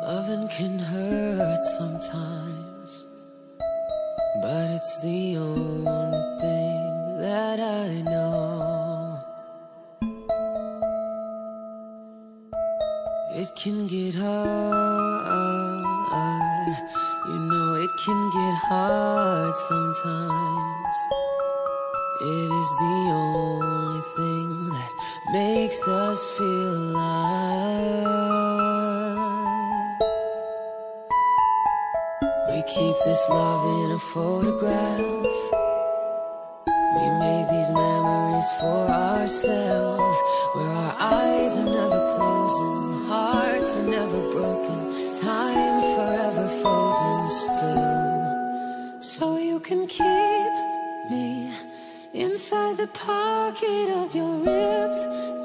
Loving can hurt sometimes, but it's the only thing that I know. It can get hard, you know it can get hard sometimes. It is the only thing that makes us feel alive. We keep this love in a photograph. We made these memories for ourselves, where our eyes are never closing, hearts are never broken, time's forever frozen still. So you can keep me inside the pocket of your ripped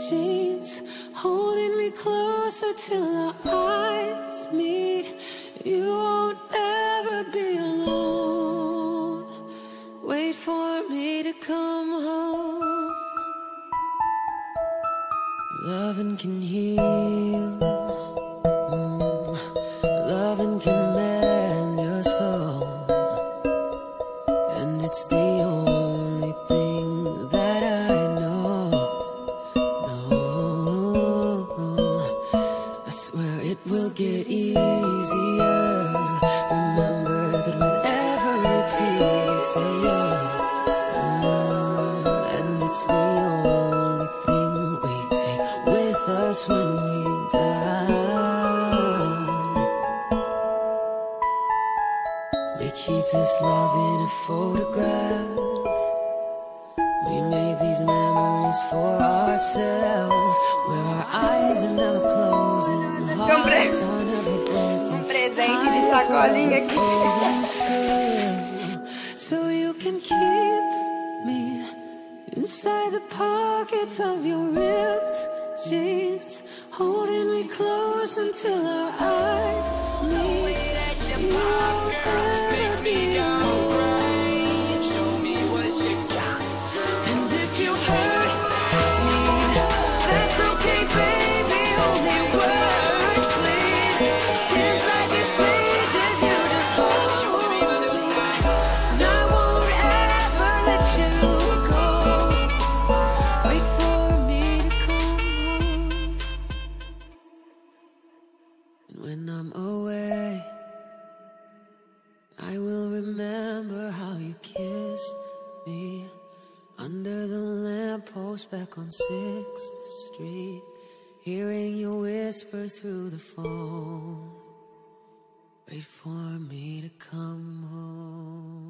jeans, holding me closer till our eyes meet. You won't ever be alone. Wait for me to come home. Loving can heal, loving can mend your soul, and it's the only thing that I know. No, I swear it will get easier. Remember that with every piece of you, and it's the only thing we take with us when we die. We keep this love in a photograph. We made these memories for ourselves, where our eyes are never closing, hearts are never broken, presente de sacolinha aqui. so you can keep me inside the pockets of your ripped jeans, holding me close until our eyes meet. You won't ever be alone. Show me what you got. And if you hurt me, that's okay, baby. Only words bleed inside these pages. You just hold me, and I won't ever let you go. Wait for me to come home. And when I'm away, I will remember how you kissed me under the lamppost back on 6th Street, hearing you whisper through the phone, wait for me to come home.